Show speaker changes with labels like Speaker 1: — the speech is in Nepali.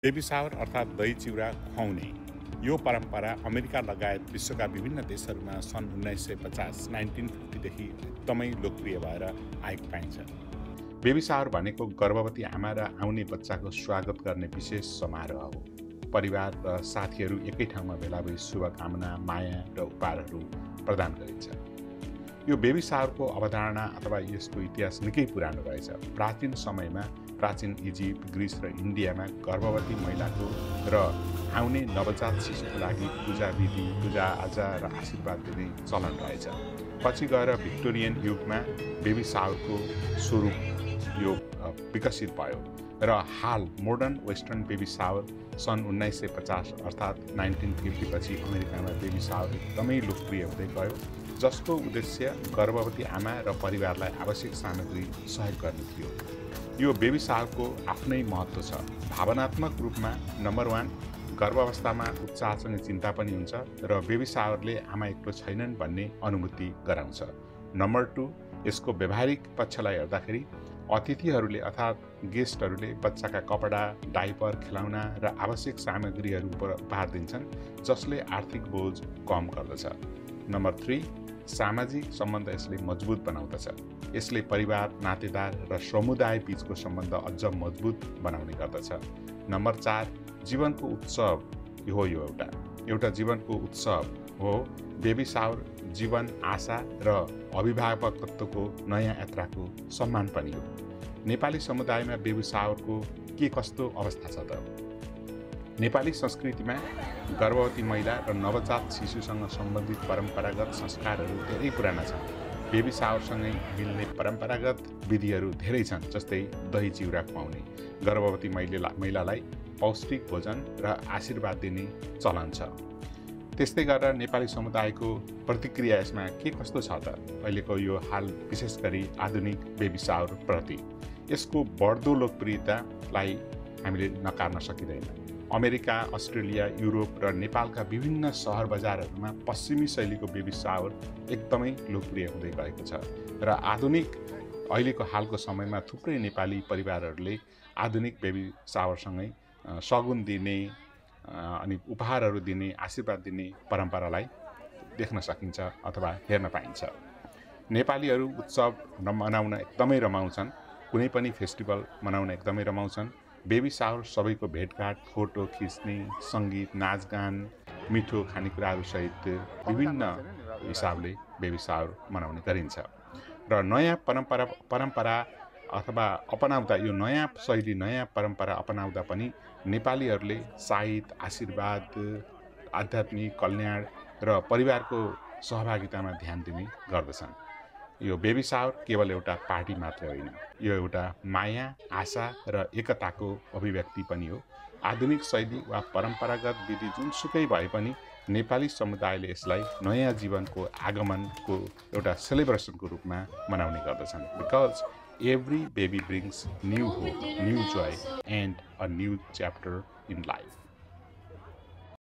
Speaker 1: बेबी शावर अर्थात् दही चिउरा खुवाउने यो परम्परा अमेरिका लगायत विश्वका विभिन्न देशहरूमा सन् 1950 देखि एकदमै लोकप्रिय भएर आएको पाइन्छ। बेबी शावर भनेको गर्भवती आमा र आउने बच्चाको स्वागत गर्ने विशेष समारोह हो। परिवार र साथीहरू एकै ठाउँमा भेला भई शुभकामना, माया र उपहारहरू प्रदान गरिन्छ। यो बेबी शावरको अवधारणा अथवा यसको इतिहास निकै पुरानो रहेछ। प्राचीन समयमा प्राचीन इजिप्ट, ग्रिस र इन्डियामा गर्भवती महिलाको र आउने नवजात शिशुको लागि पूजाविधि, पूजाआजा र आशीर्वाद दिने चलन रहेछ। पछि गएर भिक्टोरियन युगमा बेबी शावरको स्वरूप यो विकसित भयो र हाल मोडर्न वेस्टर्न बेबी शावर सन् 1950 अर्थात् 1950 पछि अमेरिकामा बेबी शावर एकदमै लोकप्रिय हुँदै गयो, जसको उद्देश्य गर्भवती आमा र परिवारलाई आवश्यक सामग्री सहयोग गर्ने थियो। यो बेबी शावरको आफ्नै महत्त्व छ। भावनात्मक रूपमा नम्बर 1 गर्भावस्थामा उत्साहसँग चिन्ता पनि हुन्छ र बेबी शावरले आमा एक्लो छैनन् भन्ने अनुभूति गराउँछ। नम्बर 2 यसको व्यावहारिक पक्षलाई हेर्दाखेरि अतिथिहरूले अर्थात् गेस्टहरूले बच्चाका कपडा, डाइपर, खेलौना र आवश्यक सामग्रीहरू उपहार दिन्छन्, जसले आर्थिक बोझ कम गर्दछ। नम्बर 3 सामाजिक सम्बन्ध यसले मजबुत बनाउँदछ। यसले परिवार, नातेदार र समुदाय बीचको सम्बन्ध अझ मजबुत बनाउने गर्दछ। नम्बर 4 जीवनको उत्सव हो। यो एउटा जीवनको उत्सव हो। बेबी शावर जीवन, आशा र अभिभावकत्वको नयाँ यात्राको सम्मान पनि हो। नेपाली समुदायमा बेबी शावरको के कस्तो अवस्था छ त? नेपाली संस्कृतिमा गर्भवती महिला र नवजात शिशुसँग सम्बन्धित परम्परागत संस्कारहरू धेरै पुराना छन्। बेबी शावरसँगै मिल्ने परम्परागत विधिहरू धेरै छन्, जस्तै दही चिउरा खुवाउने, गर्भवती महिलालाई पौष्टिक भोजन र आशीर्वाद दिने चलन छ। त्यस्तै गरेर नेपाली समुदायको प्रतिक्रिया यसमा के कस्तो छ त? अहिलेको यो हाल विशेष गरी आधुनिक बेबी शावर प्रति यसको बढ्दो लोकप्रियतालाई हामीले नकार्न सकिँदैन। अमेरिका, अस्ट्रेलिया, युरोप र नेपालका विभिन्न सहर बजारहरूमा पश्चिमी शैलीको बेबी शावर एकदमै लोकप्रिय हुँदै गएको छ र अहिलेको हालको समयमा थुप्रै नेपाली परिवारहरूले आधुनिक बेबी शावरसँगै सगुन दिने अनि उपहारहरू दिने, आशीर्वाद दिने परम्परालाई देख्न सकिन्छ अथवा हेर्न पाइन्छ। नेपालीहरू उत्सव मनाउन एकदमै रमाउँछन्। कुनै पनि फेस्टिभल मनाउन एकदमै रमाउँछन्। बेबी शावर सबैको भेटघाट, फोटो खिच्ने, सङ्गीत, नाचगान, मिठो खानेकुराहरूसहित विभिन्न हिसाबले बेबी शावर मनाउने गरिन्छ। र नयाँ परम्परा अथवा अपनाउँदा यो नयाँ शैली, नयाँ परम्परा अपनाउँदा पनि नेपालीहरूले साहित्य, आशीर्वाद, आध्यात्मिक कल्याण र परिवारको सहभागितामा ध्यान दिने गर्दछन्। यो बेबी शावर केवल एउटा पार्टी मात्र होइन, यो एउटा माया, आशा र एकताको अभिव्यक्ति पनि हो। आधुनिक शैली वा परम्परागत विधि जुनसुकै भए पनि नेपाली समुदायले यसलाई नयाँ जीवनको आगमनको एउटा सेलिब्रेसनको रूपमा मनाउने गर्दछन्। Because every baby brings new hope, new joy, and a new chapter in life.